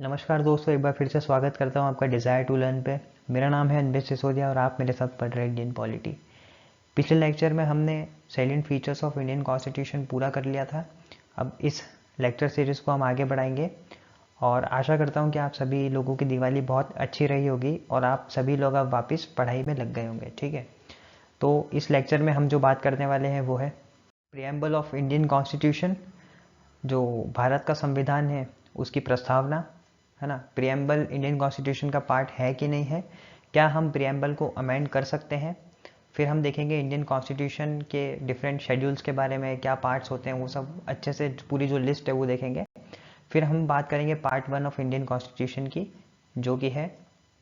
नमस्कार दोस्तों, एक बार फिर से स्वागत करता हूं आपका डिज़ायर टू लर्न पे। मेरा नाम है अनबित सिसोदिया और आप मेरे साथ पढ़ रहे हैं इंडियन पॉलिटी। पिछले लेक्चर में हमने salient features of Indian constitution पूरा कर लिया था। अब इस लेक्चर सीरीज़ को हम आगे बढ़ाएंगे और आशा करता हूं कि आप सभी लोगों की दिवाली बहुत अच्छी रही होगी और आप सभी लोग अब वापस पढ़ाई में लग गए होंगे। ठीक है, तो इस लेक्चर में हम जो बात करने वाले हैं वो है प्रियम्बल ऑफ इंडियन कॉन्स्टिट्यूशन, जो भारत का संविधान है उसकी प्रस्तावना है ना। प्रियम्बल इंडियन कॉन्स्टिट्यूशन का पार्ट है कि नहीं है, क्या हम प्रियम्बल को अमेंड कर सकते हैं। फिर हम देखेंगे इंडियन कॉन्स्टिट्यूशन के डिफरेंट शेड्यूल्स के बारे में, क्या पार्ट्स होते हैं वो सब अच्छे से, पूरी जो लिस्ट है वो देखेंगे। फिर हम बात करेंगे पार्ट 1 ऑफ इंडियन कॉन्स्टिट्यूशन की, जो कि है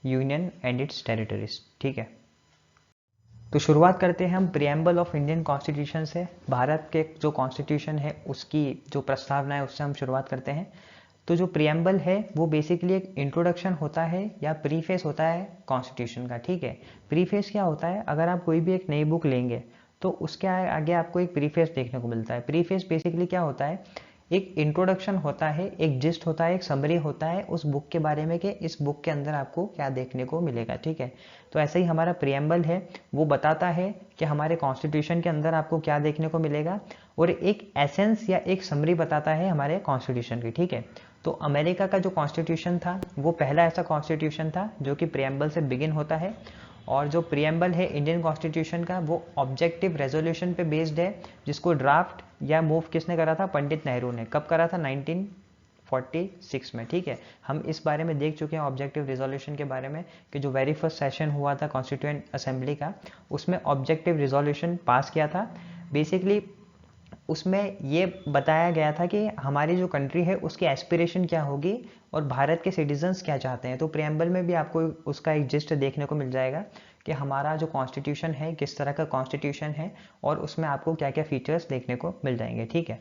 यूनियन एंड इट्स टेरिटरीज। ठीक है, तो शुरुआत करते हैं हम प्रियम्बल ऑफ इंडियन कॉन्स्टिट्यूशन से। भारत के जो कॉन्स्टिट्यूशन है उसकी जो प्रस्तावना है उससे हम शुरुआत करते हैं। तो जो प्रियम्बल है वो बेसिकली एक इंट्रोडक्शन होता है या प्रीफेस होता है कॉन्स्टिट्यूशन का। ठीक है, प्रीफेस क्या होता है, अगर आप कोई भी एक नई बुक लेंगे तो उसके आगे आपको एक प्रीफेस देखने को मिलता है। प्रीफेस बेसिकली क्या होता है, एक इंट्रोडक्शन होता है, एक जिस्ट होता है, एक समरी होता है उस बुक के बारे में कि इस बुक के अंदर आपको क्या देखने को मिलेगा। ठीक है, तो ऐसे ही हमारा प्रियम्बल है, वो बताता है कि हमारे कॉन्स्टिट्यूशन के अंदर आपको क्या देखने को मिलेगा और एक एसेंस या एक समरी बताता है हमारे कॉन्स्टिट्यूशन की। ठीक है, तो अमेरिका का जो कॉन्स्टिट्यूशन था वो पहला ऐसा कॉन्स्टिट्यूशन था जो कि प्रियम्बल से बिगिन होता है। और जो प्रियम्बल है इंडियन कॉन्स्टिट्यूशन का वो ऑब्जेक्टिव रेजोल्यूशन पे बेस्ड है, जिसको ड्राफ्ट या मूव किसने करा था, पंडित नेहरू ने। कब करा था, 1946 में। ठीक है, हम इस बारे में देख चुके हैं ऑब्जेक्टिव रिजोल्यूशन के बारे में कि जो वेरी फर्स्ट सेशन हुआ था कॉन्स्टिट्यूएंट असेंबली का, उसमें ऑब्जेक्टिव रिजोल्यूशन पास किया था। बेसिकली उसमें ये बताया गया था कि हमारी जो कंट्री है उसकी एस्पिरेशन क्या होगी और भारत के सिटीजन्स क्या चाहते हैं। तो प्रियम्बल में भी आपको उसका एक जिस्ट देखने को मिल जाएगा कि हमारा जो कॉन्स्टिट्यूशन है किस तरह का कॉन्स्टिट्यूशन है और उसमें आपको क्या क्या फीचर्स देखने को मिल जाएंगे। ठीक है,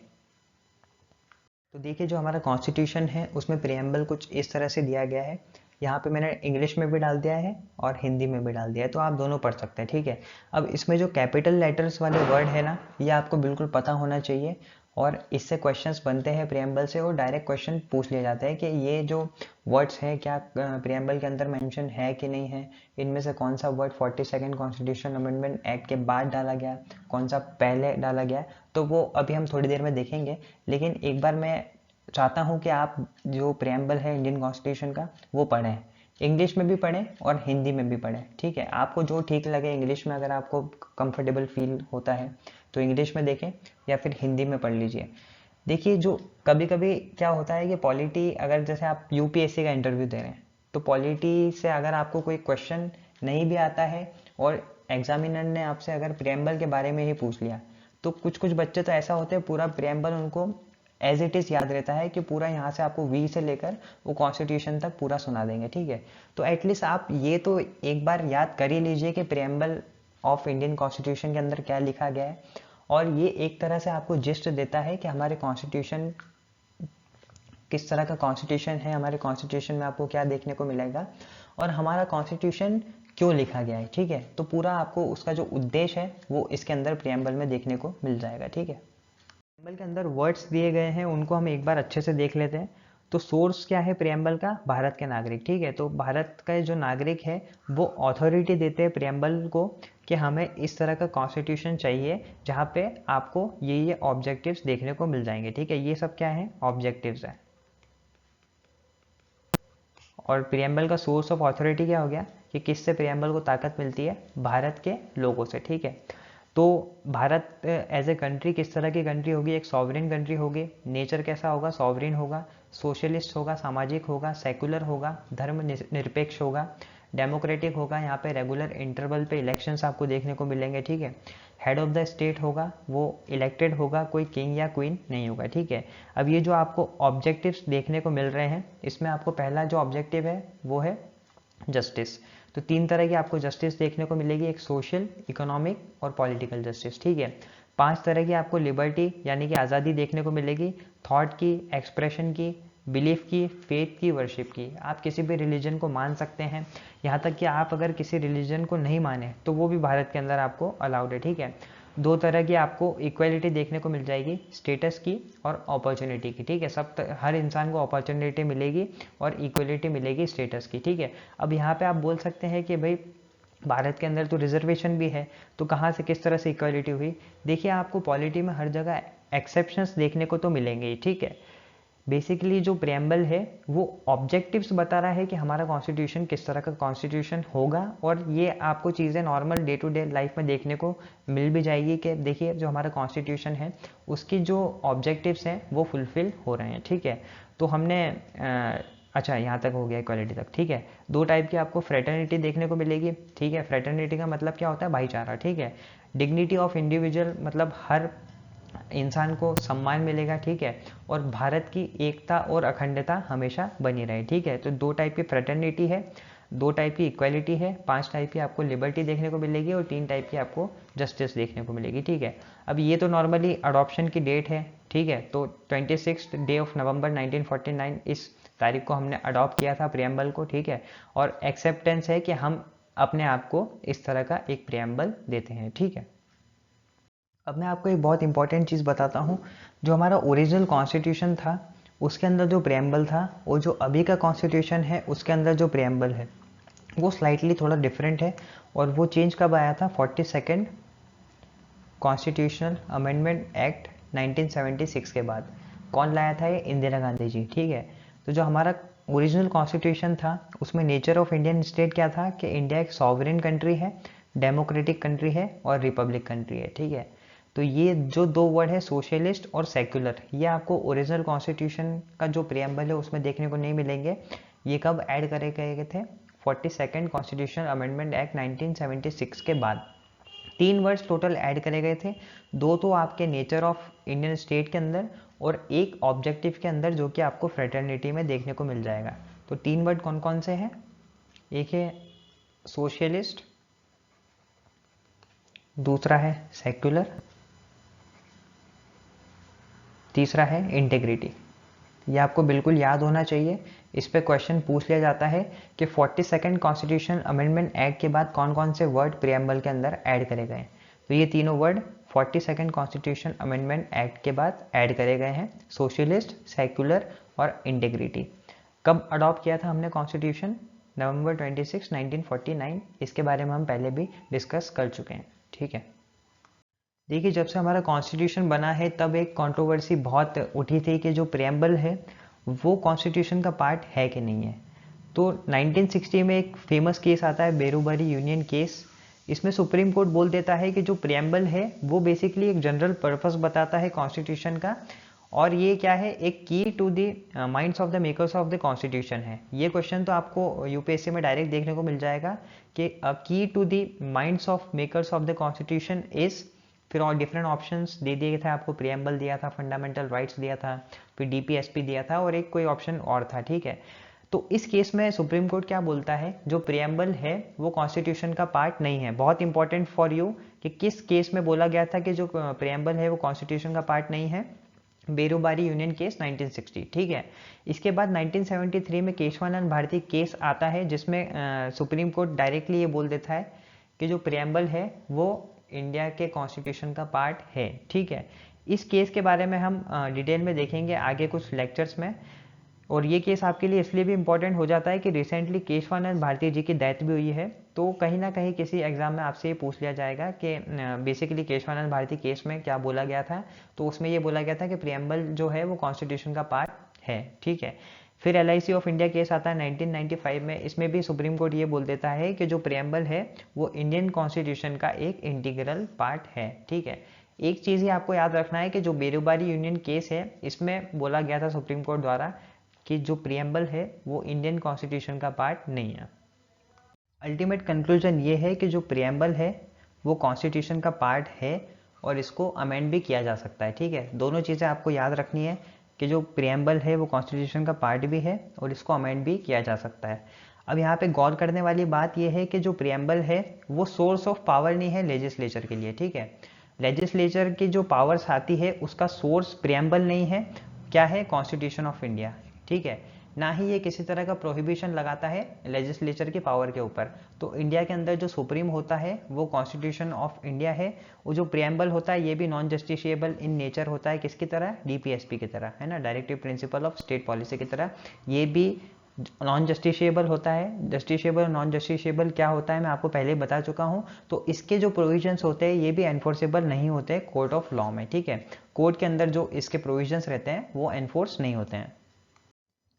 तो देखिए जो हमारा कॉन्स्टिट्यूशन है उसमें प्रियम्बल कुछ इस तरह से दिया गया है। यहाँ पे मैंने इंग्लिश में भी डाल दिया है और हिंदी में भी डाल दिया है, तो आप दोनों पढ़ सकते हैं। ठीक है, अब इसमें जो कैपिटल लेटर्स वाले वर्ड है ना, ये आपको बिल्कुल पता होना चाहिए और इससे क्वेश्चंस बनते हैं प्रियम्बल से और डायरेक्ट क्वेश्चन पूछ लिए जाते हैं कि ये जो वर्ड्स हैं क्या प्रियम्बल के अंदर मेंशन है कि नहीं है, इनमें से कौन सा word 42nd constitution amendment act के बाद डाला गया, कौन सा पहले डाला गया। तो वो अभी हम थोड़ी देर में देखेंगे, लेकिन एक बार मैं चाहता हूँ कि आप जो प्रियम्बल है इंडियन कॉन्स्टिट्यूशन का वो पढ़ें, इंग्लिश में भी पढ़ें और हिंदी में भी पढ़ें। ठीक है, आपको जो ठीक लगे, इंग्लिश में अगर आपको कंफर्टेबल फील होता है तो इंग्लिश में देखें या फिर हिंदी में पढ़ लीजिए। देखिए जो कभी कभी क्या होता है कि पॉलिटी, अगर जैसे आप यूपीएससी का इंटरव्यू दे रहे हैं तो पॉलिटी से अगर आपको कोई क्वेश्चन नहीं भी आता है और एग्जामिनर ने आपसे अगर प्रियम्बल के बारे में ही पूछ लिया, तो कुछ कुछ बच्चे तो ऐसा होते हैं पूरा प्रियम्बल उनको एज इट इज़ याद रहता है कि पूरा यहाँ से आपको वी से लेकर वो कॉन्स्टिट्यूशन तक पूरा सुना देंगे। ठीक है, तो एटलीस्ट आप ये तो एक बार याद कर ही लीजिए कि प्रियम्बल ऑफ इंडियन कॉन्स्टिट्यूशन के अंदर क्या लिखा गया है, और ये एक तरह से आपको जिस्ट देता है कि हमारे कॉन्स्टिट्यूशन किस तरह का कॉन्स्टिट्यूशन है, हमारे कॉन्स्टिट्यूशन में आपको क्या देखने को मिलेगा और हमारा कॉन्स्टिट्यूशन क्यों लिखा गया है। ठीक है, तो पूरा आपको उसका जो उद्देश्य है वो इसके अंदर प्रियम्बल में देखने को मिल जाएगा। ठीक है, प्रियम्बल के अंदर वर्ड्स दिए गए हैं, उनको हम एक बार अच्छे से देख लेते हैं। तो सोर्स क्या है प्रियम्बल का, भारत के नागरिक। ठीक है, तो भारत का जो नागरिक है वो अथॉरिटी देते हैं प्रियम्बल को कि हमें इस तरह का कॉन्स्टिट्यूशन चाहिए जहाँ पे आपको ये ऑब्जेक्टिव्स देखने को मिल जाएंगे। ठीक है, ये सब क्या है, ऑब्जेक्टिव्स है। और प्रियम्बल का सोर्स ऑफ अथॉरिटी क्या हो गया कि किससे प्रियम्बल को ताकत मिलती है, भारत के लोगों से। ठीक है, तो भारत एज ए कंट्री किस तरह की कंट्री होगी, एक सॉवरेन कंट्री होगी। नेचर कैसा होगा, सॉवरेन होगा, सोशलिस्ट होगा, सामाजिक होगा, सेकुलर होगा, धर्म निरपेक्ष होगा, डेमोक्रेटिक होगा। यहाँ पे रेगुलर इंटरवल पे इलेक्शंस आपको देखने को मिलेंगे। ठीक है, हेड ऑफ द स्टेट होगा वो इलेक्टेड होगा, कोई किंग या क्वीन नहीं होगा। ठीक है, अब ये जो आपको ऑब्जेक्टिव्स देखने को मिल रहे हैं, इसमें आपको पहला जो ऑब्जेक्टिव है वो है जस्टिस। तो तीन तरह की आपको जस्टिस देखने को मिलेगी, एक सोशल, इकोनॉमिक और पॉलिटिकल जस्टिस। ठीक है, 5 तरह की आपको लिबर्टी यानी कि आज़ादी देखने को मिलेगी, थॉट की, एक्सप्रेशन की, बिलीफ की, फेथ की, वर्शिप की। आप किसी भी रिलीजन को मान सकते हैं, यहाँ तक कि आप अगर किसी रिलीजन को नहीं माने तो वो भी भारत के अंदर आपको अलाउड है। ठीक है, दो तरह की आपको इक्वलिटी देखने को मिल जाएगी, स्टेटस की और अपॉर्चुनिटी की, ठीक है। हर इंसान को अपॉर्चुनिटी मिलेगी और इक्वलिटी मिलेगी स्टेटस की, ठीक है। अब यहाँ पे आप बोल सकते हैं कि भाई भारत के अंदर तो रिजर्वेशन भी है, तो कहाँ से किस तरह से इक्वलिटी हुई। देखिए आपको पॉलिटी में हर जगह एक्सेप्शंस देखने को तो मिलेंगे ही, ठीक है। बेसिकली जो प्रेम्बल है वो ऑब्जेक्टिव्स बता रहा है कि हमारा कॉन्स्टिट्यूशन किस तरह का कॉन्स्टिट्यूशन होगा, और ये आपको चीज़ें normal day to day life में देखने को मिल भी जाएगी कि देखिए जो हमारा कॉन्स्टिट्यूशन है उसकी जो ऑब्जेक्टिव्स हैं वो फुलफिल हो रहे हैं, ठीक है। तो हमने अच्छा यहाँ तक हो गया इक्वालिटी तक, ठीक है। दो टाइप की आपको फ्रेटर्निटी देखने को मिलेगी, ठीक है। फ्रेटर्निटी का मतलब क्या होता है, भाईचारा, ठीक है। डिग्निटी ऑफ इंडिविजुअल मतलब हर इंसान को सम्मान मिलेगा, ठीक है। और भारत की एकता और अखंडता हमेशा बनी रहे, ठीक है। तो दो टाइप की फ्रेटर्निटी है, दो टाइप की इक्वालिटी है, 5 टाइप की आपको लिबर्टी देखने को मिलेगी और 3 टाइप की आपको जस्टिस देखने को मिलेगी, ठीक है। अब ये तो नॉर्मली अडॉप्शन की डेट है, ठीक है। तो 26 डे ऑफ नवंबर 1949 इस तारीख को हमने अडॉप्ट किया था प्रियम्बल को, ठीक है। और एक्सेप्टेंस है कि हम अपने आप को इस तरह का एक प्रियम्बल देते हैं, ठीक है। अब मैं आपको एक बहुत इंपॉर्टेंट चीज़ बताता हूँ। जो हमारा ओरिजिनल कॉन्स्टिट्यूशन था उसके अंदर जो प्रियम्बल था, वो जो अभी का कॉन्स्टिट्यूशन है उसके अंदर जो प्रियम्बल है वो स्लाइटली थोड़ा डिफरेंट है। और वो चेंज कब आया था, 42nd कॉन्स्टिट्यूशनल अमेंडमेंट एक्ट 1976 के बाद। कौन लाया था, ये इंदिरा गांधी जी, ठीक है। तो जो हमारा ओरिजिनल कॉन्स्टिट्यूशन था उसमें नेचर ऑफ इंडियन स्टेट क्या था कि इंडिया एक सॉवरेन कंट्री है, डेमोक्रेटिक कंट्री है और रिपब्लिक कंट्री है, ठीक है। तो ये जो दो वर्ड है सोशलिस्ट और सेक्युलर, ये आपको ओरिजिनल कॉन्स्टिट्यूशन का जो प्रियम्बल है उसमें देखने को नहीं मिलेंगे। ये कब ऐड करे गए थे, 42nd कॉन्स्टिट्यूशनल अमेंडमेंट एक्ट 1976 के बाद। 3 वर्ड्स टोटल ऐड करे गए थे, दो तो आपके नेचर ऑफ इंडियन स्टेट के अंदर और एक ऑब्जेक्टिव के अंदर जो कि आपको फ्रेटर्निटी में देखने को मिल जाएगा। तो 3 वर्ड कौन कौन से हैं, एक है सोशलिस्ट, दूसरा है सेक्युलर, तीसरा है इंटेग्रिटी। ये आपको बिल्कुल याद होना चाहिए। इस पे क्वेश्चन पूछ लिया जाता है कि 42nd कॉन्स्टिट्यूशन अमेंडमेंट एक्ट के बाद कौन कौन से वर्ड प्रियम्बल के अंदर ऐड करे गए। तो ये तीनों word 42nd constitution amendment act के बाद ऐड करे गए हैं, सोशलिस्ट, सेक्युलर और इंटेग्रिटी। कब अडॉप्ट किया था हमने कॉन्स्टिट्यूशन, नवंबर 26, 1949। इसके बारे में हम पहले भी डिस्कस कर चुके हैं, ठीक है। देखिए जब से हमारा कॉन्स्टिट्यूशन बना है तब एक कंट्रोवर्सी बहुत उठी थी कि जो प्रियम्बल है वो कॉन्स्टिट्यूशन का पार्ट है कि नहीं है। तो 1960 में एक फेमस केस आता है, बेरूबारी यूनियन केस। इसमें सुप्रीम कोर्ट बोल देता है कि जो प्रियम्बल है वो बेसिकली एक जनरल पर्पस बताता है कॉन्स्टिट्यूशन का, और ये क्या है, एक key to the minds of the makers of the constitution है। ये क्वेश्चन तो आपको यूपीएससी में डायरेक्ट देखने को मिल जाएगा कि key to the minds of makers of the constitution is, फिर और डिफरेंट ऑप्शंस दे दिए थे आपको, प्रियम्बल दिया था, फंडामेंटल राइट्स दिया था, फिर डीपीएसपी दिया था और एक कोई ऑप्शन और था, ठीक है। तो इस केस में सुप्रीम कोर्ट क्या बोलता है, जो प्रियम्बल है वो कॉन्स्टिट्यूशन का पार्ट नहीं है। बहुत इंपॉर्टेंट फॉर यू कि किस केस में बोला गया था कि जो प्रियम्बल है वो कॉन्स्टिट्यूशन का पार्ट नहीं है, बेरूबारी यूनियन केस 1960, ठीक है। इसके बाद 1973 में केशवानंद भारती केस आता है जिसमें सुप्रीम कोर्ट डायरेक्टली ये बोल देता है कि जो प्रियम्बल है वो इंडिया के कॉन्स्टिट्यूशन का पार्ट है, ठीक है। इस केस के बारे में हम डिटेल में देखेंगे आगे कुछ लेक्चर्स में। और ये केस आपके लिए इसलिए भी इम्पोर्टेंट हो जाता है कि रिसेंटली केशवानंद भारती जी की डेथ भी हुई है। तो कहीं ना कहीं किसी एग्जाम में आपसे ये पूछ लिया जाएगा कि बेसिकली केशवानंद भारती केस में क्या बोला गया था। तो उसमें ये बोला गया था कि प्रियम्बल जो है वो कॉन्स्टिट्यूशन का पार्ट है, ठीक है। फिर LIC ऑफ इंडिया केस आता है 1995 में। इसमें भी सुप्रीम कोर्ट ये बोल देता है कि जो प्रियम्बल है वो इंडियन कॉन्स्टिट्यूशन का एक इंटीग्रल पार्ट है, ठीक है। एक चीज़ ही आपको याद रखना है कि जो बेरूबारी यूनियन केस है इसमें बोला गया था सुप्रीम कोर्ट द्वारा कि जो प्रियम्बल है वो इंडियन कॉन्स्टिट्यूशन का पार्ट नहीं है। अल्टीमेट कंक्लूजन ये है कि जो प्रियम्बल है वो कॉन्स्टिट्यूशन का पार्ट है और इसको अमेंड भी किया जा सकता है, ठीक है। दोनों चीज़ें आपको याद रखनी है कि जो प्रियम्बल है वो कॉन्स्टिट्यूशन का पार्ट भी है और इसको अमेंड भी किया जा सकता है। अब यहाँ पे गौर करने वाली बात यह है कि जो प्रियम्बल है वो सोर्स ऑफ पावर नहीं है लेजिस्लेचर के लिए, ठीक है। लेजिस्लेचर की जो पावर्स आती है उसका सोर्स प्रियम्बल नहीं है, क्या है, कॉन्स्टिट्यूशन ऑफ इंडिया, ठीक है। ना ही ये किसी तरह का प्रोहिबिशन लगाता है लेजिस्लेचर की पावर के ऊपर। तो इंडिया के अंदर जो सुप्रीम होता है वो कॉन्स्टिट्यूशन ऑफ इंडिया है। वो जो प्रियम्बल होता है ये भी नॉन जस्टिशिएबल इन नेचर होता है, किसकी तरह, डीपीएसपी की तरह, है ना, directive principle of state policy की तरह। ये भी नॉन जस्टिशिएबल होता है। जस्टिशिएबल और नॉन जस्टिशिएबल क्या होता है मैं आपको पहले ही बता चुका हूँ। तो इसके जो प्रोविजंस होते हैं ये भी एनफोर्सेबल नहीं होते कोर्ट ऑफ लॉ में, ठीक है। कोर्ट के अंदर जो इसके प्रोविजंस रहते हैं वो एनफोर्स नहीं होते हैं।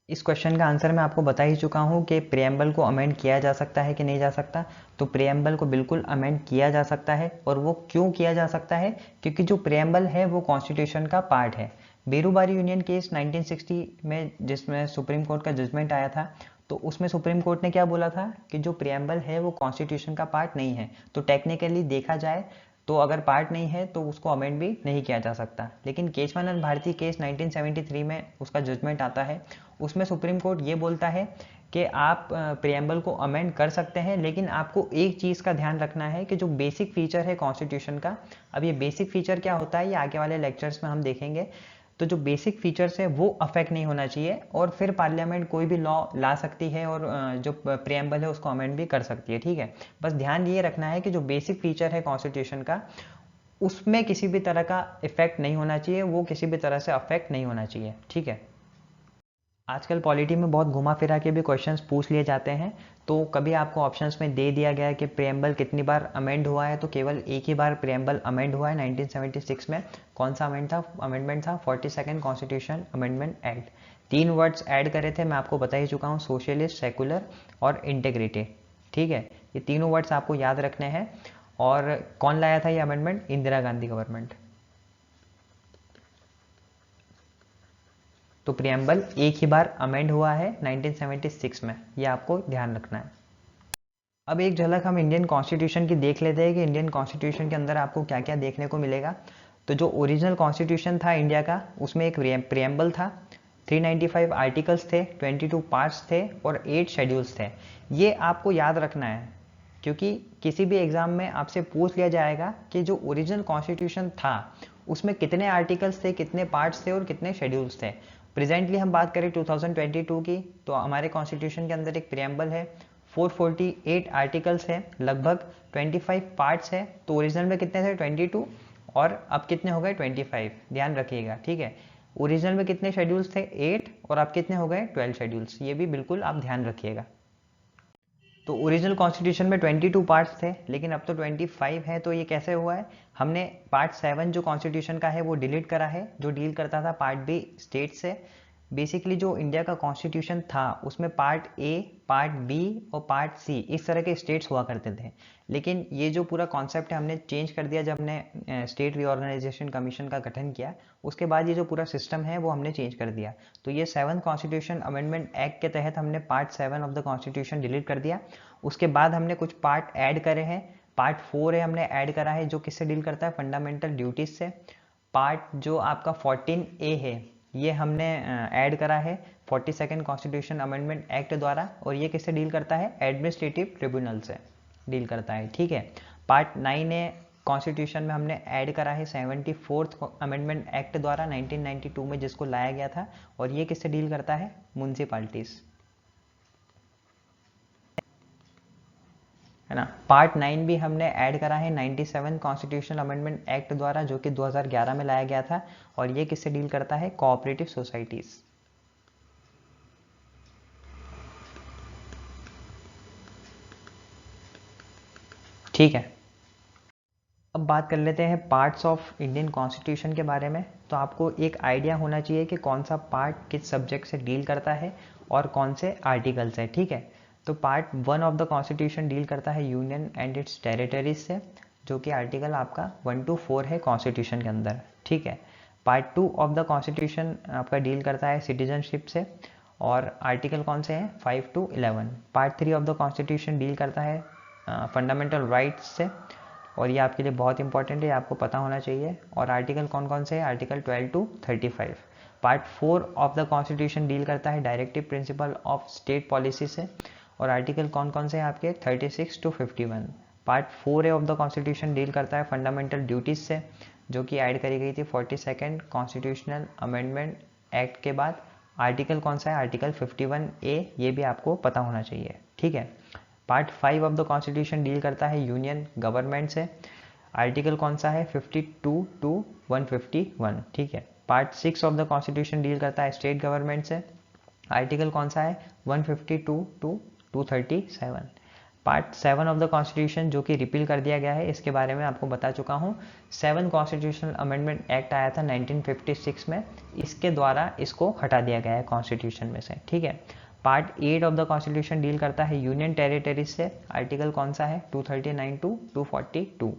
इस क्वेश्चन का आंसर मैं आपको बता ही चुका हूँ कि प्रियम्बल को अमेंड किया जा सकता है कि नहीं जा सकता। तो प्रियम्बल को बिल्कुल अमेंड किया जा सकता है। और वो क्यों किया जा सकता है, क्योंकि जो प्रियम्बल है वो कॉन्स्टिट्यूशन का पार्ट है। बेरूबारी यूनियन केस 1960 में जिसमें सुप्रीम कोर्ट का जजमेंट आया था, तो उसमें सुप्रीम कोर्ट ने क्या बोला था कि जो प्रियम्बल है वो कॉन्स्टिट्यूशन का पार्ट नहीं है। तो टेक्निकली देखा जाए तो अगर पार्ट नहीं है तो उसको अमेंड भी नहीं किया जा सकता। लेकिन केशवानंद भारती केस 1973 में उसका जजमेंट आता है, उसमें सुप्रीम कोर्ट ये बोलता है कि आप प्रियम्बल को अमेंड कर सकते हैं, लेकिन आपको एक चीज़ का ध्यान रखना है कि जो बेसिक फीचर है कॉन्स्टिट्यूशन का, अब ये बेसिक फीचर क्या होता है ये आगे वाले लेक्चर्स में हम देखेंगे। तो जो बेसिक फीचर्स है वो अफेक्ट नहीं होना चाहिए, और फिर पार्लियामेंट कोई भी लॉ ला सकती है और जो प्रियम्बल है उसको अमेंड भी कर सकती है, ठीक है। बस ध्यान ये रखना है कि जो बेसिक फीचर है कॉन्स्टिट्यूशन का उसमें किसी भी तरह का इफेक्ट नहीं होना चाहिए, वो किसी भी तरह से अफेक्ट नहीं होना चाहिए, ठीक है। आजकल पॉलिटी में बहुत घुमा फिरा के भी क्वेश्चंस पूछ लिए जाते हैं। तो कभी आपको ऑप्शंस में दे दिया गया है कि प्रियम्बल कितनी बार अमेंड हुआ है, तो केवल एक ही बार प्रियम्बल अमेंड हुआ है 1976 में। कौन सा अमेंडमेंट था 42nd constitution amendment act. 3 words add करे थे, मैं आपको बता ही चुका हूँ, सोशलिस्ट, सेकुलर और इंटेग्रिटी, ठीक है। ये तीनों वर्ड्स आपको याद रखने हैं। और कौन लाया था ये अमेंडमेंट, इंदिरा गांधी गवर्नमेंट। तो प्रियम्बल एक ही बार अमेंड हुआ है 1976 में, ये आपको ध्यान रखना है। अब एक झलक हम इंडियन कॉन्स्टिट्यूशन की देख लेते हैं कि इंडियन कॉन्स्टिट्यूशन के अंदर आपको क्या क्या देखने को मिलेगा। तो जो ओरिजिनल कॉन्स्टिट्यूशन था इंडिया का उसमें एक प्रियम्बल था, 395 आर्टिकल्स थे, 22 पार्ट्स थे और 8 शेड्यूल्स थे। ये आपको याद रखना है, क्योंकि किसी भी एग्जाम में आपसे पूछ लिया जाएगा कि जो ओरिजिनल कॉन्स्टिट्यूशन था उसमें कितने आर्टिकल्स थे, कितने पार्ट्स थे और कितने शेड्यूल्स थे। प्रेजेंटली हम बात करें 2022 की, तो हमारे कॉन्स्टिट्यूशन के अंदर एक प्रियम्बल है, 448 आर्टिकल्स है, लगभग 25 पार्ट्स है। तो ओरिजिनल में कितने थे 22 और अब कितने हो गए 25, ध्यान रखिएगा, ठीक है। ओरिजिनल में कितने शेड्यूल्स थे 8 और अब कितने हो गए 12 शेड्यूल्स, ये भी बिल्कुल आप ध्यान रखिएगा। तो ओरिजिनल कॉन्स्टिट्यूशन में 22 पार्ट्स थे, लेकिन अब तो 25 है। तो ये कैसे हुआ है, हमने पार्ट 7 जो कॉन्स्टिट्यूशन का है वो डिलीट करा है, जो डील करता था पार्ट बी स्टेट से। बेसिकली जो इंडिया का कॉन्स्टिट्यूशन था उसमें पार्ट ए, पार्ट बी और पार्ट सी इस तरह के स्टेट्स हुआ करते थे। लेकिन ये जो पूरा कॉन्सेप्ट है हमने चेंज कर दिया जब हमने स्टेट रीऑर्गेनाइजेशन कमीशन का गठन किया। उसके बाद ये जो पूरा सिस्टम है वो हमने चेंज कर दिया। तो ये 7th कॉन्स्टिट्यूशन अमेंडमेंट एक्ट के तहत हमने part 7 of the constitution delete कर दिया। उसके बाद हमने कुछ पार्ट ऐड करे हैं। पार्ट 4 है हमने ऐड करा है, जो किससे डील करता है, फंडामेंटल ड्यूटीज से। पार्ट जो आपका 14A है ये हमने ऐड करा है 42nd कॉन्स्टिट्यूशन अमेंडमेंट एक्ट द्वारा, और ये किससे डील करता है, एडमिनिस्ट्रेटिव ट्रिब्यूनल से डील करता है, ठीक है। पार्ट 9A कॉन्स्टिट्यूशन में हमने ऐड करा है 74th अमेंडमेंट एक्ट द्वारा 1992 में, जिसको लाया गया था, और ये किससे डील करता है, म्यूनसिपालिटीज, है ना। पार्ट 9 भी हमने ऐड करा है 97 कॉन्स्टिट्यूशनल अमेंडमेंट एक्ट द्वारा, जो कि 2011 में लाया गया था, और ये किससे डील करता है, कोऑपरेटिव सोसाइटीज। ठीक है, अब बात कर लेते हैं पार्ट्स ऑफ इंडियन कॉन्स्टिट्यूशन के बारे में। तो आपको एक आइडिया होना चाहिए कि कौन सा पार्ट किस सब्जेक्ट से डील करता है और कौन से आर्टिकल्स है, ठीक है। तो part 1 of the constitution deal करता है यूनियन एंड इट्स टेरिटरीज से, जो कि आर्टिकल आपका 1 to 4 है कॉन्स्टिट्यूशन के अंदर, ठीक है। पार्ट 2 ऑफ द कॉन्स्टिट्यूशन आपका डील करता है सिटीजनशिप से, और आर्टिकल कौन से हैं 5 to 11। Part 3 of the constitution deal करता है फंडामेंटल राइट्स से, और ये आपके लिए बहुत इंपॉर्टेंट है, आपको पता होना चाहिए। और आर्टिकल कौन कौन से हैं, article 12 to 35। Part 4 of the constitution deal करता है directive principle of state policy से, और आर्टिकल कौन कौन से हैं आपके 36 to 51। Part 4A of the constitution deal करता है फंडामेंटल ड्यूटीज से, जो कि ऐड करी गई थी 42nd कॉन्स्टिट्यूशनल अमेंडमेंट एक्ट के बाद आर्टिकल कौन सा है, आर्टिकल 51A, ये भी आपको पता होना चाहिए, ठीक है। Part 5 of the constitution deal करता है यूनियन गवर्नमेंट से। आर्टिकल कौन सा है, 52 टू 151, ठीक है। Part 6 of the constitution deal करता है स्टेट गवर्नमेंट से। आर्टिकल कौन सा है, 152 to 237। Part 7 of the constitution जो कि रिपील कर दिया गया है, इसके बारे में आपको बता चुका हूँ। 7 कॉन्स्टिट्यूशनल अमेंडमेंट एक्ट आया था 1956 में, इसके द्वारा इसको हटा दिया गया है कॉन्स्टिट्यूशन में से, ठीक है। Part 8 of the constitution deal करता है यूनियन टेरिटरीज से। आर्टिकल कौन सा है, 239 to 242।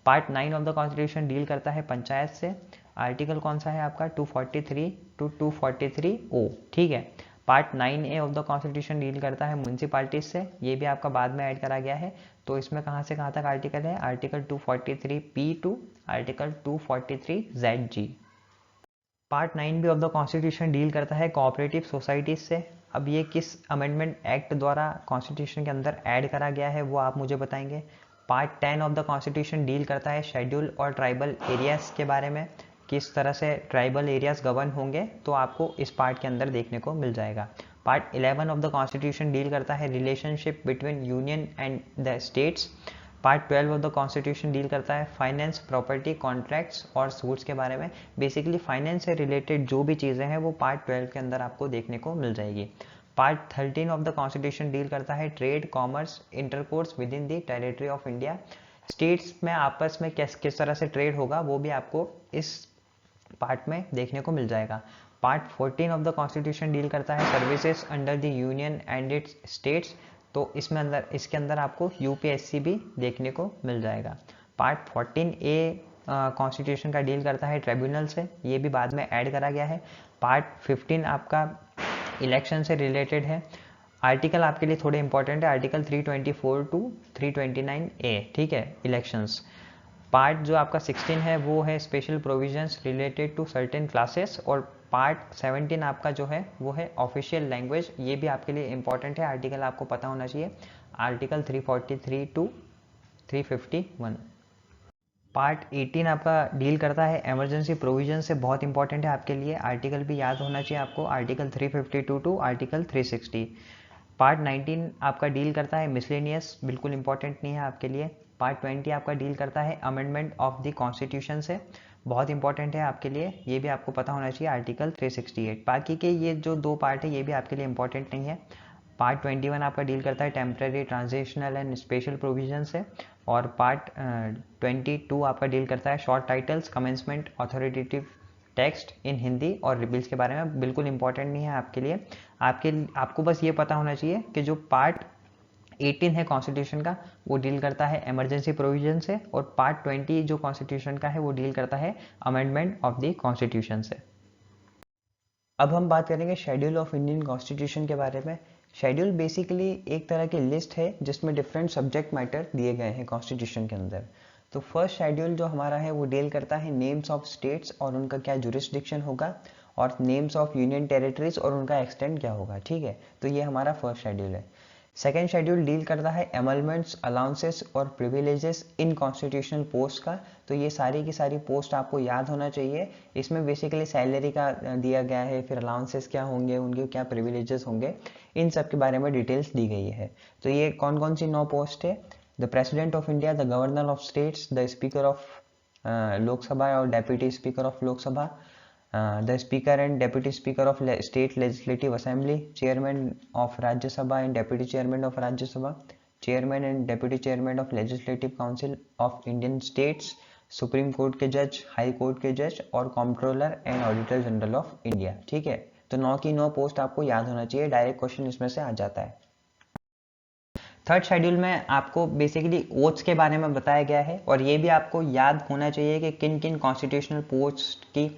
Part 9 of the constitution deal करता है पंचायत से। आर्टिकल कौन सा है आपका, 243 टू 243O, ठीक है। Part 9A of the constitution deal करता है म्यूनसिपालिटीज से, ये भी आपका बाद में ऐड करा गया है। तो इसमें कहाँ से कहाँ तक आर्टिकल है, article 243P to article 243ZG। Part 9B of the constitution deal करता है कोऑपरेटिव सोसाइटीज से। अब ये किस अमेंडमेंट एक्ट द्वारा कॉन्स्टिट्यूशन के अंदर ऐड करा गया है, वो आप मुझे बताएंगे। Part 10 of the constitution deal करता है शेड्यूल और ट्राइबल एरियाज के बारे में, किस तरह से ट्राइबल एरियाज गवर्न होंगे, तो आपको इस पार्ट के अंदर देखने को मिल जाएगा। Part 11 of the constitution deal करता है relationship between union and the states. Part 12 of the constitution deal करता है फाइनेंस, प्रॉपर्टी, कॉन्ट्रैक्ट्स और सूट्स के बारे में। बेसिकली फाइनेंस से रिलेटेड जो भी चीज़ें हैं वो पार्ट 12 के अंदर आपको देखने को मिल जाएगी। Part 13 of the constitution deal करता है trade, commerce, intercourse with in the territory of India. States में आपस में किस तरह से ट्रेड होगा वो भी आपको इस पार्ट में देखने को मिल जाएगा। Part 14 of the constitution deal करता है services under the union and it's states. तो इसके अंदर आपको यूपीएससी भी देखने को मिल जाएगा। पार्ट 14A कॉन्स्टिट्यूशन का डील करता है ट्रिब्यूनल से, ये भी बाद में ऐड करा गया है। पार्ट 15 आपका इलेक्शन से रिलेटेड है। आर्टिकल आपके लिए थोड़े इंपॉर्टेंट है, आर्टिकल 324 टू 329A, ठीक है, इलेक्शंस। पार्ट जो आपका 16 है वो है special provisions related to certain classes, और पार्ट 17 आपका जो है वो है ऑफिशियल लैंग्वेज, ये भी आपके लिए इंपॉर्टेंट है, आर्टिकल आपको पता होना चाहिए, आर्टिकल 343 टू 351। पार्ट 18 आपका डील करता है इमरजेंसी प्रोविजन से, बहुत इंपॉर्टेंट है आपके लिए, आर्टिकल भी याद होना चाहिए आपको, आर्टिकल 352 टू आर्टिकल 360। पार्ट 19 आपका डील करता है मिसलेनियस, बिल्कुल इंपॉर्टेंट नहीं है आपके लिए। पार्ट 20 आपका डील करता है अमेंडमेंट ऑफ द कॉन्स्टिट्यूशन से, बहुत इंपॉर्टेंट है आपके लिए, ये भी आपको पता होना चाहिए, आर्टिकल 368। बाकी के ये जो दो पार्ट है ये भी आपके लिए इंपॉर्टेंट नहीं है। पार्ट 21 आपका डील करता है temporary, transitional and special provision से, और पार्ट 22 आपका डील करता है short titles, commencement, authoritative text in Hindi और रिबिल्स के बारे में, बिल्कुल इंपॉर्टेंट नहीं है आपके लिए। आपको बस ये पता होना चाहिए कि जो पार्ट 18 है कॉन्स्टिट्यूशन का वो डील करता है इमरजेंसी प्रोविजन से, और पार्ट 20 जो कॉन्स्टिट्यूशन का है वो डील करता है अमेंडमेंट ऑफ द कॉन्स्टिट्यूशन से। अब हम बात करेंगे शेड्यूल ऑफ इंडियन कॉन्स्टिट्यूशन के बारे में। शेड्यूल बेसिकली एक तरह की लिस्ट है जिसमें डिफरेंट सब्जेक्ट मैटर दिए गए हैं कॉन्स्टिट्यूशन के अंदर। तो फर्स्ट शेड्यूल जो हमारा है वो डील करता है नेम्स ऑफ स्टेट्स और उनका क्या जुरिस्डिक्शन होगा, और नेम्स ऑफ यूनियन टेरिटरीज और उनका एक्सटेंड क्या होगा, ठीक है। तो ये हमारा फर्स्ट शेड्यूल है। सेकेंड शेड्यूल डील करता है एमलमेंट्स, अलाउंसेस और प्रिविलेजेस इन कॉन्स्टिट्यूशनल पोस्ट का। तो ये सारी की सारी पोस्ट आपको याद होना चाहिए। इसमें बेसिकली सैलरी का दिया गया है, फिर अलाउंसेस क्या होंगे, उनके क्या प्रिविलेजेस होंगे, इन सब के बारे में डिटेल्स दी गई है। तो ये कौन कौन सी 9 पोस्ट है, the president of India, the governor of states, the speaker of Lok Sabha और deputy speaker of Lok Sabha, the speaker and deputy speaker of state legislative assembly, chairman of Rajya Sabha and deputy chairman of Rajya Sabha, chairman and deputy chairman of legislative council of Indian states, supreme court के जज, high court के जज, और controller and auditor general of India, ठीक है। तो 9 की 9 post आपको याद होना चाहिए, डायरेक्ट क्वेश्चन इसमें से आ जाता है। थर्ड शेड्यूल में आपको बेसिकली ओथ्स के बारे में बताया गया है, और ये भी आपको याद होना चाहिए कि किन किन कॉन्स्टिट्यूशनल पोस्ट की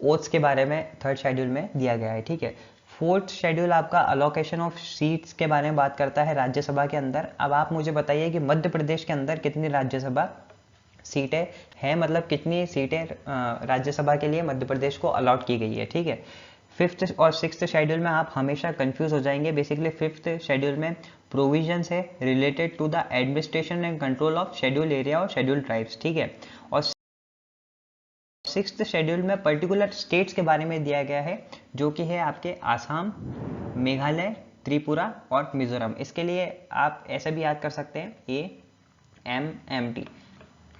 ओथ्स के बारे में थर्ड शेड्यूल में दिया गया है, ठीक है। फोर्थ शेड्यूल आपका अलोकेशन ऑफ सीट्स के बारे में बात करता है राज्यसभा के अंदर। अब आप मुझे बताइए कि मध्य प्रदेश के अंदर कितनी राज्यसभा सीटें हैं, मतलब कितनी सीटें राज्यसभा के लिए मध्य प्रदेश को अलॉट की गई है, ठीक है। फिफ्थ और सिक्स्थ शेड्यूल में आप हमेशा कंफ्यूज हो जाएंगे। बेसिकली फिफ्थ शेड्यूल में प्रोविजंस है related to the administration and control of schedule area और शेड्यूल ट्राइब्स, ठीक है। और सिक्स्थ शेड्यूल में पर्टिकुलर स्टेट्स के बारे में दिया गया है, जो कि है आपके आसाम, मेघालय, त्रिपुरा और मिजोरम। इसके लिए आप ऐसे भी याद कर सकते हैं AMMT।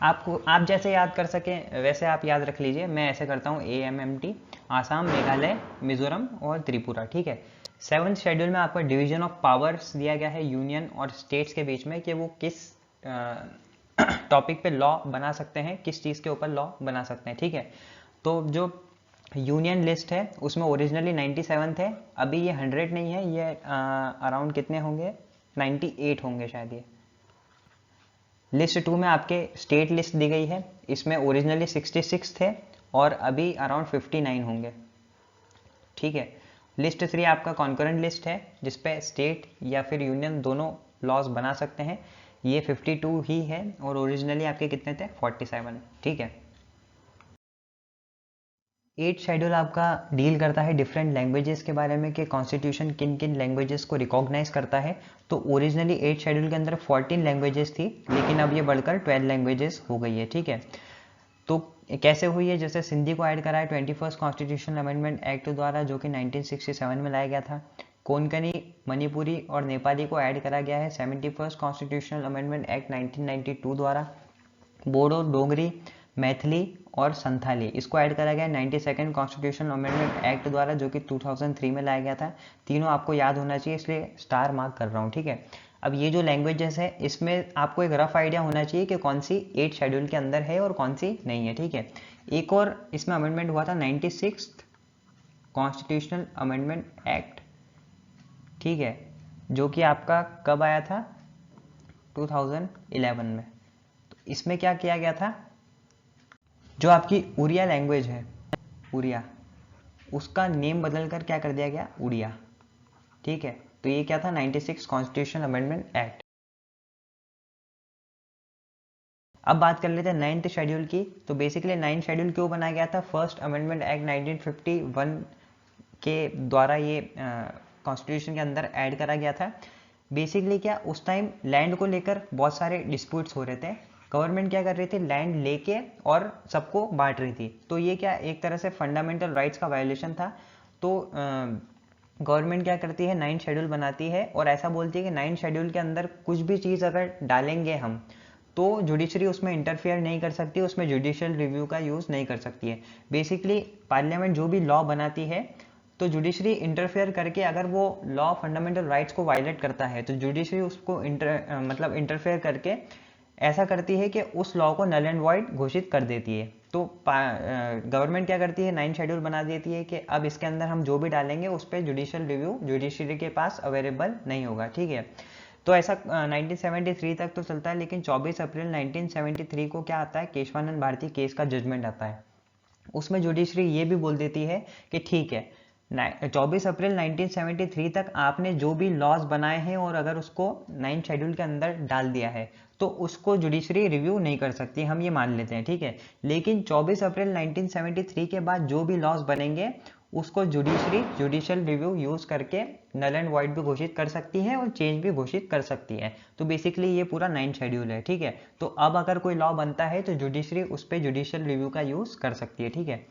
आप जैसे याद कर सकें वैसे आप याद रख लीजिए। मैं ऐसे करता हूँ AMMT, आसाम, मेघालय, मिजोरम और त्रिपुरा। ठीक है। सेवन्थ शेड्यूल में आपको डिवीजन ऑफ पावर्स दिया गया है यूनियन और स्टेट्स के बीच में, कि वो किस टॉपिक पे लॉ बना सकते हैं, किस चीज़ के ऊपर लॉ बना सकते हैं। ठीक है। तो जो यूनियन लिस्ट है उसमें ओरिजिनली 97 थे, अभी ये 100 नहीं है, ये अराउंड कितने होंगे, 98 होंगे शायद। ये लिस्ट 2 में आपके स्टेट लिस्ट दी गई है, इसमें ओरिजिनली 66 थे और अभी अराउंड 59 होंगे। ठीक है। लिस्ट 3 आपका कॉन्करेंट लिस्ट है, जिसपे स्टेट या फिर यूनियन दोनों लॉज बना सकते हैं, ये 52 ही है और ओरिजिनली आपके कितने थे, 47। ठीक है। 8 शेड्यूल आपका डील करता है डिफरेंट लैंग्वेजेस के बारे में, कि कॉन्स्टिट्यूशन किन किन लैंग्वेजेस को रिकॉग्नाइज करता है। तो ओरिजिनली 8 शेड्यूल के अंदर 14 लैंग्वेजेस थी, लेकिन अब ये बढ़कर 12 लैंग्वेजेस हो गई है। ठीक है। तो कैसे हुई है, जैसे सिंधी को ऐड करा है 21st कॉन्स्टिट्यूशनल अमेंडमेंट एक्ट द्वारा, जो कि 1967 में लाया गया था। कोंकणी, मणिपुरी और नेपाली को ऐड करा गया है 71st कॉन्स्टिट्यूशनल अमेंडमेंट एक्ट 1992 द्वारा। बोडो, डोगरी, मैथिली और संथाली इसको ऐड करा गया 92nd कॉन्स्टिट्यूशनल अमेंडमेंट एक्ट द्वारा, जो कि 2003 में लाया गया था। तीनों आपको याद होना चाहिए, इसलिए स्टार मार्क कर रहा हूँ। ठीक है। अब ये जो लैंग्वेजेस है, इसमें आपको एक रफ आइडिया होना चाहिए कि कौन सी 8 शेड्यूल के अंदर है और कौन सी नहीं है। ठीक है। एक और इसमें अमेंडमेंट हुआ था 96th कॉन्स्टिट्यूशनल अमेंडमेंट एक्ट। ठीक है। जो कि आपका कब आया था, 2011 में। तो इसमें क्या किया गया था, जो आपकी उड़िया लैंग्वेज है, उड़िया, उसका नेम बदलकर क्या कर दिया गया, उड़िया। ठीक है। तो ये क्या था, 96 कॉन्स्टिट्यूशनल अमेंडमेंट एक्ट। अब बात कर लेते हैं 9th शेड्यूल की। तो बेसिकली 9th शेड्यूल क्यों बनाया गया था, फर्स्ट अमेंडमेंट एक्ट 1951 के द्वारा ये कॉन्स्टिट्यूशन के अंदर ऐड करा गया था। बेसिकली क्या, उस टाइम लैंड को लेकर बहुत सारे डिस्प्यूट्स हो रहे थे। गवर्नमेंट क्या कर रही थी, लैंड लेके और सबको बांट रही थी। तो ये क्या एक तरह से फंडामेंटल राइट्स का वायलेशन था। तो गवर्नमेंट क्या करती है, 9th शेड्यूल बनाती है और ऐसा बोलती है कि 9th शेड्यूल के अंदर कुछ भी चीज़ अगर डालेंगे हम, तो जुडिशरी उसमें इंटरफेयर नहीं कर सकती, उसमें जुडिशियल रिव्यू का यूज़ नहीं कर सकती है। बेसिकली पार्लियामेंट जो भी लॉ बनाती है, तो जुडिशरी इंटरफेयर करके अगर वो लॉ फंडामेंटल राइट्स को वायलेट करता है, तो जुडिशरी उसको इंटरफेयर करके ऐसा करती है कि उस लॉ को नल एंड वॉइड घोषित कर देती है। तो गवर्नमेंट क्या करती है, 9th शेड्यूल बना देती है कि अब इसके अंदर हम जो भी डालेंगे उस पर जुडिशियल रिव्यू जुडिशरी के पास अवेलेबल नहीं होगा। ठीक है। तो ऐसा 1973 तक तो चलता है, लेकिन 24 अप्रैल 1973 को क्या आता है, केशवानंद भारती केस का जजमेंट आता है। उसमें जुडिशरी ये भी बोल देती है कि ठीक है, 24 अप्रैल 1973 तक आपने जो भी लॉज बनाए हैं और अगर उसको 9th शेड्यूल के अंदर डाल दिया है, तो उसको जुडिशरी रिव्यू नहीं कर सकती, हम ये मान लेते हैं। ठीक है। लेकिन 24 अप्रैल 1973 के बाद जो भी लॉज बनेंगे, उसको जुडिशरी जुडिशियल रिव्यू यूज करके नल एंड वॉइड भी घोषित कर सकती है और चेंज भी घोषित कर सकती है। तो बेसिकली ये पूरा 9th शेड्यूल है। ठीक है। तो अब अगर कोई लॉ बनता है तो जुडिशरी उस पर जुडिशियल रिव्यू का यूज कर सकती है। ठीक है।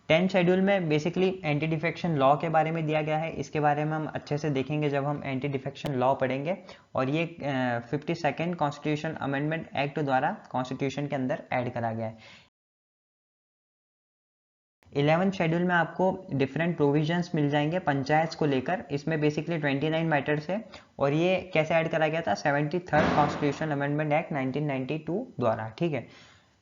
10th शेड्यूल में बेसिकली एंटी डिफेक्शन लॉ के बारे में दिया गया है। इसके बारे में हम अच्छे से देखेंगे जब हम एंटी डिफेक्शन लॉ पढ़ेंगे। और ये 52nd कॉन्स्टिट्यूशन अमेंडमेंट एक्ट द्वारा कॉन्स्टिट्यूशन के अंदर ऐड करा गया है। 11th शेड्यूल में आपको डिफरेंट प्रोविजंस मिल जाएंगे पंचायत को लेकर। इसमें बेसिकली 29 मैटर्स है और ये कैसे ऐड करा गया था, 73rd कॉन्स्टिट्यूशन अमेंडमेंट एक्ट 1992 द्वारा। ठीक है।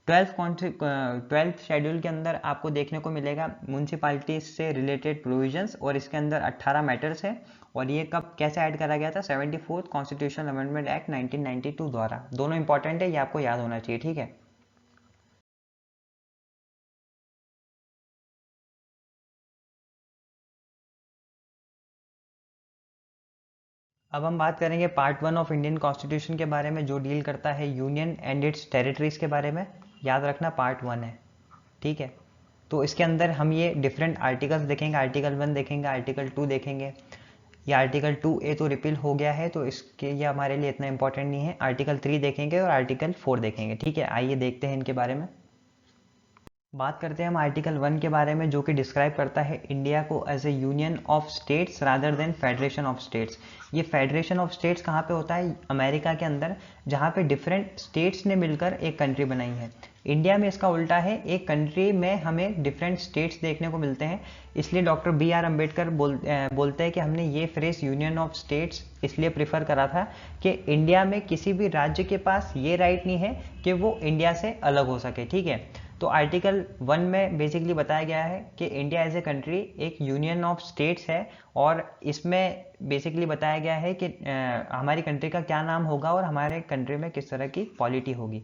12th शेड्यूल के अंदर आपको देखने को मिलेगा म्यूनसिपालिटी से रिलेटेड प्रोविजंस और इसके अंदर 18 मैटर्स है। और ये कब कैसे ऐड करा गया था, 74th कॉन्स्टिट्यूशन अमेंडमेंट एक्ट 1992 द्वारा। दोनों इंपॉर्टेंट है, ये आपको याद होना चाहिए। ठीक है। अब हम बात करेंगे पार्ट 1 ऑफ इंडियन कॉन्स्टिट्यूशन के बारे में, जो डील करता है यूनियन एंड इट्स टेरिटरीज के बारे में। याद रखना पार्ट 1 है। ठीक है। तो इसके अंदर हम ये डिफरेंट आर्टिकल्स देखेंगे, आर्टिकल 1 देखेंगे, आर्टिकल 2 देखेंगे। ये आर्टिकल 2A तो रिपील हो गया है, तो इसके ये हमारे लिए इतना इंपॉर्टेंट नहीं है। आर्टिकल 3 देखेंगे और आर्टिकल 4 देखेंगे। ठीक है। आइए देखते हैं इनके बारे में। बात करते हैं हम आर्टिकल 1 के बारे में, जो कि डिस्क्राइब करता है इंडिया को as a union of states rather than federation of states. ये फेडरेशन ऑफ स्टेट्स कहाँ पे होता है? अमेरिका के अंदर, जहाँ पे डिफरेंट स्टेट्स ने मिलकर एक कंट्री बनाई है। इंडिया में इसका उल्टा है, एक कंट्री में हमें डिफरेंट स्टेट्स देखने को मिलते हैं। इसलिए डॉक्टर BR अम्बेडकर बोलते हैं कि हमने ये फ्रेज यूनियन ऑफ स्टेट्स इसलिए प्रिफर करा था कि इंडिया में किसी भी राज्य के पास ये राइट नहीं है कि वो इंडिया से अलग हो सके, ठीक है। तो आर्टिकल 1 में बेसिकली बताया गया है कि इंडिया एज ए कंट्री एक यूनियन ऑफ स्टेट्स है, और इसमें बेसिकली बताया गया है कि हमारी कंट्री का क्या नाम होगा और हमारे कंट्री में किस तरह की पॉलिटी होगी।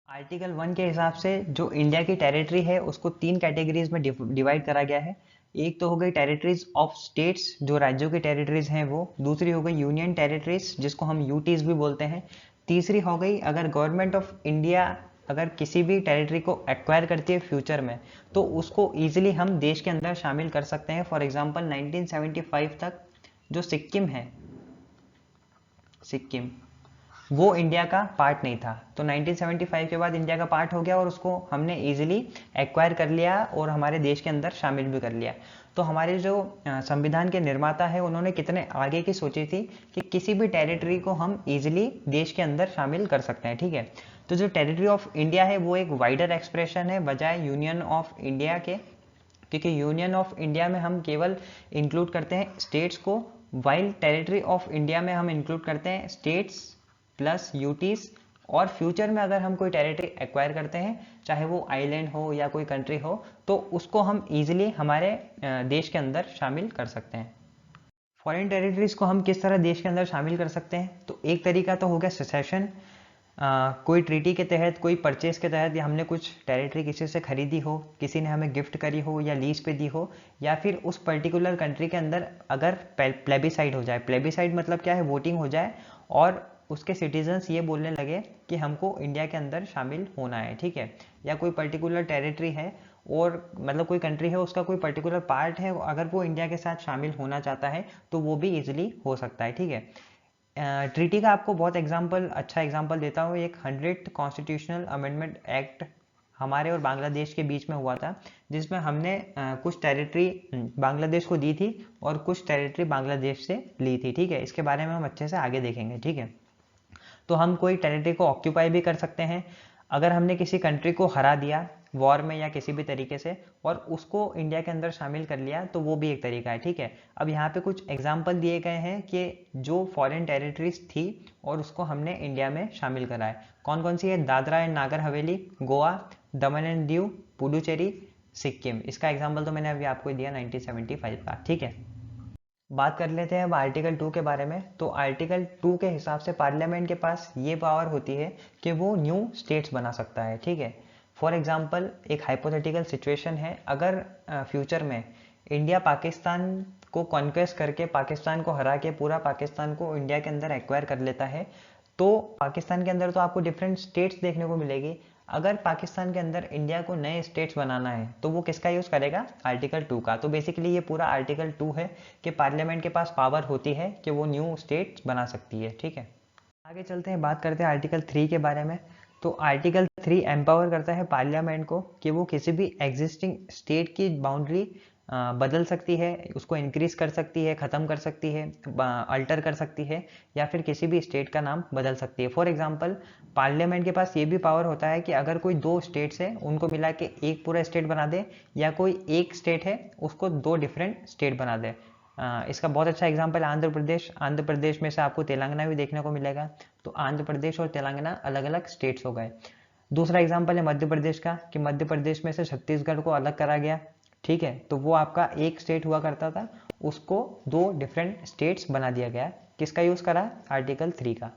आर्टिकल 1 के हिसाब से जो इंडिया की टेरिटरी है उसको 3 कैटेगरीज में डिवाइड करा गया है। एक तो हो गई टेरिटरीज ऑफ स्टेट्स, जो राज्यों की टेरिटरीज हैं वो। दूसरी हो गई यूनियन टेरिटरीज, जिसको हम यूटीज भी बोलते हैं। तीसरी हो गई अगर गवर्नमेंट ऑफ इंडिया अगर किसी भी टेरिटरी को एक्वायर करती है फ्यूचर में, तो उसको ईजिली हम देश के अंदर शामिल कर सकते हैं। फॉर एग्जाम्पल 1975 तक जो सिक्किम है, सिक्किम वो इंडिया का पार्ट नहीं था, तो 1975 के बाद इंडिया का पार्ट हो गया और उसको हमने इजीली एक्वायर कर लिया और हमारे देश के अंदर शामिल भी कर लिया। तो हमारे जो संविधान के निर्माता है उन्होंने कितने आगे की सोची थी कि किसी भी टेरिटरी को हम इजीली देश के अंदर शामिल कर सकते हैं, ठीक है। तो जो टेरिटरी ऑफ इंडिया है वो एक वाइडर एक्सप्रेशन है बजाय यूनियन ऑफ इंडिया के, क्योंकि यूनियन ऑफ इंडिया में हम केवल इंक्लूड करते हैं स्टेट्स को, वाइल टेरिटरी ऑफ इंडिया में हम इंक्लूड करते हैं स्टेट्स प्लस यूटीज। और फ्यूचर में अगर हम कोई टेरिटरी एक्वायर करते हैं, चाहे वो आइलैंड हो या कोई कंट्री हो, तो उसको हम इजीली हमारे देश के अंदर शामिल कर सकते हैं। फॉरेन टेरिटरीज को हम किस तरह देश के अंदर शामिल कर सकते हैं? तो एक तरीका तो हो गया सेसेशन। कोई ट्रीटी के तहत, कोई परचेज के तहत, या हमने कुछ टेरिटरी किसी से खरीदी हो, किसी ने हमें गिफ्ट करी हो या लीज पे दी हो, या फिर उस पर्टिकुलर कंट्री के अंदर अगर प्लेबिसाइड हो जाए। प्लेबिसाइड मतलब क्या है? वोटिंग हो जाए और उसके सिटीजन्स ये बोलने लगे कि हमको इंडिया के अंदर शामिल होना है, ठीक है। या कोई पर्टिकुलर टेरिटरी है और मतलब कोई कंट्री है, उसका कोई पर्टिकुलर पार्ट है, अगर वो इंडिया के साथ शामिल होना चाहता है तो वो भी इजिली हो सकता है, ठीक है। ट्रीटी का आपको बहुत अच्छा एग्जाम्पल देता हूँ। एक 100th कॉन्स्टिट्यूशनल अमेंडमेंट एक्ट हमारे और बांग्लादेश के बीच में हुआ था, जिसमें हमने कुछ टेरिटरी बांग्लादेश को दी थी और कुछ टेरिटरी बांग्लादेश से ली थी, ठीक है। इसके बारे में हम अच्छे से आगे देखेंगे, ठीक है। तो हम कोई टेरिटरी को ऑक्यूपाई भी कर सकते हैं। अगर हमने किसी कंट्री को हरा दिया वॉर में या किसी भी तरीके से और उसको इंडिया के अंदर शामिल कर लिया, तो वो भी एक तरीका है, ठीक है। अब यहाँ पे कुछ एग्जाम्पल दिए गए हैं कि जो फॉरेन टेरिटरीज थी और उसको हमने इंडिया में शामिल करा है। कौन कौन सी है? Dadra and Nagar Haveli, Goa, Daman and Diu, Puducherry, Sikkim. इसका एग्जाम्पल तो मैंने अभी आपको दिया 1975 का, ठीक है। बात कर लेते हैं अब आर्टिकल 2 के बारे में। तो आर्टिकल 2 के हिसाब से पार्लियामेंट के पास ये पावर होती है कि वो न्यू स्टेट्स बना सकता है, ठीक है। फॉर एग्जांपल एक हाइपोथेटिकल सिचुएशन है, अगर फ्यूचर में इंडिया पाकिस्तान को कॉन्क्वेस्ट करके, पाकिस्तान को हरा के पूरा पाकिस्तान को इंडिया के अंदर एक्वायर कर लेता है, तो पाकिस्तान के अंदर तो आपको डिफरेंट स्टेट्स देखने को मिलेगी। अगर पाकिस्तान के अंदर इंडिया को नए स्टेट्स बनाना है तो वो किसका यूज़ करेगा? आर्टिकल 2 का। तो बेसिकली ये पूरा आर्टिकल 2 है कि पार्लियामेंट के पास पावर होती है कि वो न्यू स्टेट्स बना सकती है, ठीक है। आगे चलते हैं, बात करते हैं आर्टिकल 3 के बारे में। तो आर्टिकल 3 एम्पावर करता है पार्लियामेंट को कि वो किसी भी एग्जिस्टिंग स्टेट की बाउंड्री बदल सकती है, उसको इंक्रीज कर सकती है, ख़त्म कर सकती है, अल्टर कर सकती है, या फिर किसी भी स्टेट का नाम बदल सकती है। फॉर एग्जांपल पार्लियामेंट के पास ये भी पावर होता है कि अगर कोई 2 स्टेट्स है उनको मिला के एक पूरा स्टेट बना दे, या कोई एक स्टेट है उसको 2 डिफरेंट स्टेट बना दे। इसका बहुत अच्छा एग्जांपल आंध्र प्रदेश। आंध्र प्रदेश में से आपको तेलंगाना भी देखने को मिलेगा, तो आंध्र प्रदेश और तेलंगाना अलग अलग स्टेट्स हो गए। दूसरा एग्जांपल है मध्य प्रदेश का, कि मध्य प्रदेश में से छत्तीसगढ़ को अलग करा गया, ठीक है। तो वो आपका एक स्टेट हुआ करता था, उसको 2 डिफरेंट स्टेट्स बना दिया गया। किसका यूज़ करा? आर्टिकल 3 का।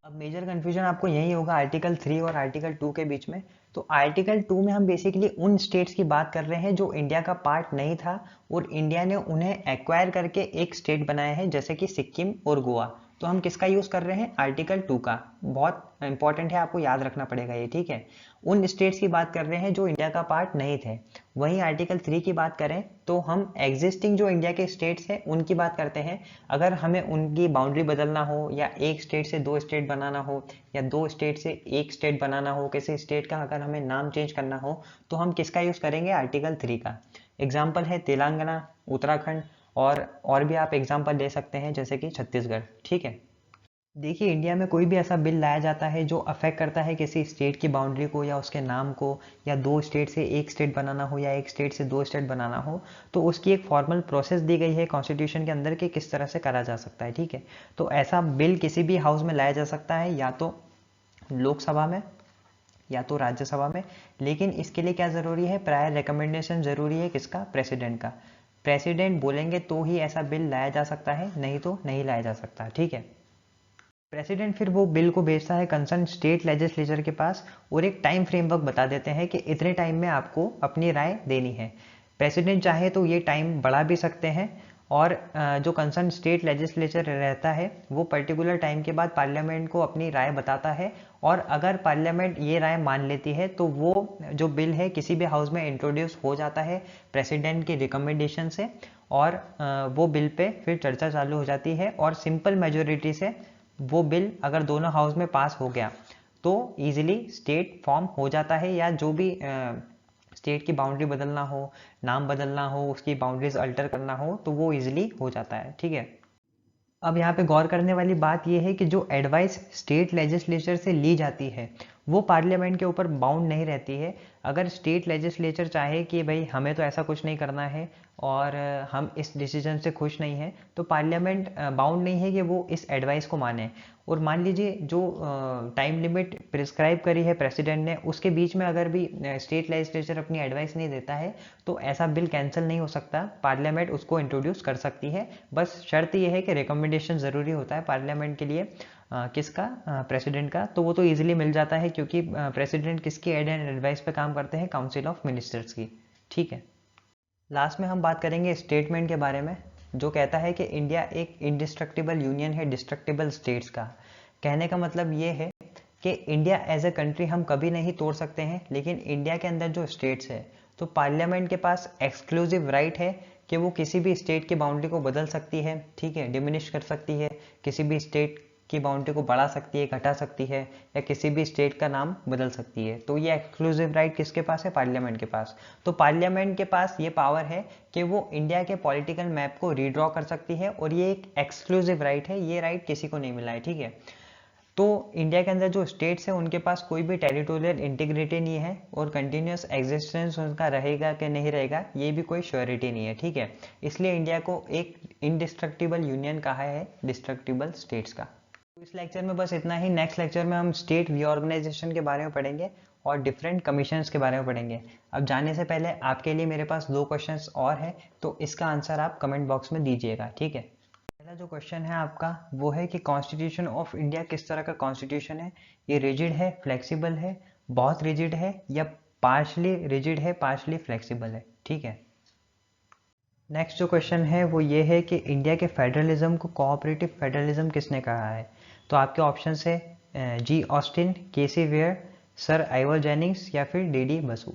अब मेजर कन्फ्यूजन आपको यही होगा आर्टिकल 3 और आर्टिकल 2 के बीच में। तो आर्टिकल 2 में हम बेसिकली उन स्टेट्स की बात कर रहे हैं जो इंडिया का पार्ट नहीं था और इंडिया ने उन्हें एक्वायर करके एक स्टेट बनाया है, जैसे कि सिक्किम और गोवा। तो हम किसका यूज़ कर रहे हैं, आर्टिकल 2 का। बहुत इंपॉर्टेंट है, आपको याद रखना पड़ेगा ये, ठीक है। उन स्टेट्स की बात कर रहे हैं जो इंडिया का पार्ट नहीं थे। वहीं आर्टिकल 3 की बात करें तो हम एग्जिस्टिंग जो इंडिया के स्टेट्स हैं उनकी बात करते हैं। अगर हमें उनकी बाउंड्री बदलना हो, या एक स्टेट से 2 स्टेट बनाना हो, या 2 स्टेट से 1 स्टेट बनाना हो, किसी स्टेट का अगर हमें नाम चेंज करना हो, तो हम किसका यूज़ करेंगे, आर्टिकल 3 का। एग्जाम्पल है तेलंगाना, उत्तराखंड, और भी आप एग्जाम्पल दे सकते हैं जैसे कि छत्तीसगढ़, ठीक है। देखिए, इंडिया में कोई भी ऐसा बिल लाया जाता है जो अफेक्ट करता है किसी स्टेट की बाउंड्री को या उसके नाम को, या 2 स्टेट से 1 स्टेट बनाना हो या 1 स्टेट से 2 स्टेट बनाना हो, तो उसकी एक फॉर्मल प्रोसेस दी गई है कॉन्स्टिट्यूशन के अंदर कि किस तरह से करा जा सकता है, ठीक है। तो ऐसा बिल किसी भी हाउस में लाया जा सकता है, या तो लोकसभा में या तो राज्यसभा में। लेकिन इसके लिए क्या ज़रूरी है, प्रायर रिकमेंडेशन ज़रूरी है, किसका, प्रेसिडेंट का। प्रेसिडेंट बोलेंगे तो ही ऐसा बिल लाया जा सकता है, नहीं तो नहीं लाया जा सकता, ठीक है। प्रेसिडेंट फिर वो बिल को भेजता है कंसर्न स्टेट लेजिस्लेचर के पास, और एक टाइम फ्रेमवर्क बता देते हैं कि इतने टाइम में आपको अपनी राय देनी है। प्रेसिडेंट चाहे तो ये टाइम बढ़ा भी सकते हैं, और जो कंसर्न स्टेट लेजिस्लेचर रहता है वो पर्टिकुलर टाइम के बाद पार्लियामेंट को अपनी राय बताता है, और अगर पार्लियामेंट ये राय मान लेती है तो वो जो बिल है किसी भी हाउस में इंट्रोड्यूस हो जाता है प्रेसिडेंट की रिकमेंडेशन से, और वो बिल पे फिर चर्चा चालू हो जाती है, और सिंपल मेजोरिटी से वो बिल अगर दोनों हाउस में पास हो गया तो इजीली स्टेट फॉर्म हो जाता है, या जो भी स्टेट की बाउंड्री बदलना हो, नाम बदलना हो, उसकी बाउंड्रीज अल्टर करना हो, तो वो इजीली हो जाता है, ठीक है। अब यहाँ पे गौर करने वाली बात यह है कि जो एडवाइस स्टेट लेजिस्लेचर से ली जाती है वो पार्लियामेंट के ऊपर बाउंड नहीं रहती है। अगर स्टेट लेजिस्लेचर चाहे कि भाई हमें तो ऐसा कुछ नहीं करना है और हम इस डिसीजन से खुश नहीं हैं, तो पार्लियामेंट बाउंड नहीं है कि वो इस एडवाइस को माने। और मान लीजिए जो टाइम लिमिट प्रिस्क्राइब करी है प्रेसिडेंट ने, उसके बीच में अगर भी स्टेट लेजिस्लेचर अपनी एडवाइस नहीं देता है तो ऐसा बिल कैंसिल नहीं हो सकता, पार्लियामेंट उसको इंट्रोड्यूस कर सकती है। बस शर्त यह है कि रिकमेंडेशन ज़रूरी होता है पार्लियामेंट के लिए, किसका, प्रेसिडेंट का। तो वो तो इजीली मिल जाता है क्योंकि प्रेसिडेंट किसकी एड एंड एडवाइस पे काम करते हैं, काउंसिल ऑफ मिनिस्टर्स की, ठीक है। लास्ट में हम बात करेंगे स्टेटमेंट के बारे में, जो कहता है कि इंडिया एक इंडिस्ट्रक्टिबल यूनियन है डिस्ट्रक्टिबल स्टेट्स का। कहने का मतलब ये है कि इंडिया एज ए कंट्री हम कभी नहीं तोड़ सकते हैं, लेकिन इंडिया के अंदर जो स्टेट्स है तो पार्लियामेंट के पास एक्सक्लूसिव राइट है कि वो किसी भी स्टेट की बाउंड्री को बदल सकती है, ठीक है, डिमिनिश कर सकती है, किसी भी स्टेट की बाउंड्री को बढ़ा सकती है, घटा सकती है, या किसी भी स्टेट का नाम बदल सकती है। तो ये एक्सक्लूसिव राइट किसके पास है, पार्लियामेंट के पास। तो पार्लियामेंट के पास ये पावर है कि वो इंडिया के पॉलिटिकल मैप को रीड्रॉ कर सकती है, और ये एक एक्सक्लूसिव राइट है, ये राइट किसी को नहीं मिला है, ठीक है। तो इंडिया के अंदर जो स्टेट्स हैं उनके पास कोई भी टेरिटोरियल इंटीग्रिटी नहीं है, और कंटिन्यूस एग्जिस्टेंस उनका रहेगा कि नहीं रहेगा ये भी कोई श्योरिटी नहीं है, ठीक है। इसलिए इंडिया को एक इंडिस्ट्रक्टिबल यूनियन कहा है डिस्ट्रक्टिबल स्टेट्स का। तो इस लेक्चर में बस इतना ही। नेक्स्ट लेक्चर में हम स्टेट रीऑर्गेनाइजेशन के बारे में पढ़ेंगे और डिफरेंट कमीशंस के बारे में पढ़ेंगे। अब जाने से पहले आपके लिए मेरे पास 2 क्वेश्चंस और हैं, तो इसका आंसर आप कमेंट बॉक्स में दीजिएगा, ठीक है। पहला जो क्वेश्चन है आपका वो है कि कॉन्स्टिट्यूशन ऑफ इंडिया किस तरह का कॉन्स्टिट्यूशन है, ये रिजिड है, फ्लेक्सिबल है, बहुत रिजिड है, या पार्शली रिजिड है, पार्शली फ्लेक्सिबल है, ठीक है। नेक्स्ट जो क्वेश्चन है वो ये है कि इंडिया के फेडरलिज्म को कोऑपरेटिव फेडरलिज्म किसने कहा है। तो आपके ऑप्शन है G Austin, K C Wheare, sir Ivor Jennings, या फिर डी बसु।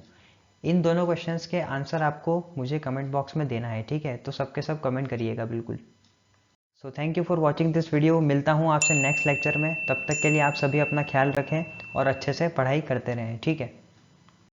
इन दोनों क्वेश्चंस के आंसर आपको मुझे कमेंट बॉक्स में देना है, ठीक है। तो सबके सब कमेंट करिएगा बिल्कुल। So thank you for watching this video. मिलता हूँ आपसे नेक्स्ट लेक्चर में, तब तक के लिए आप सभी अपना ख्याल रखें और अच्छे से पढ़ाई करते रहें, ठीक है।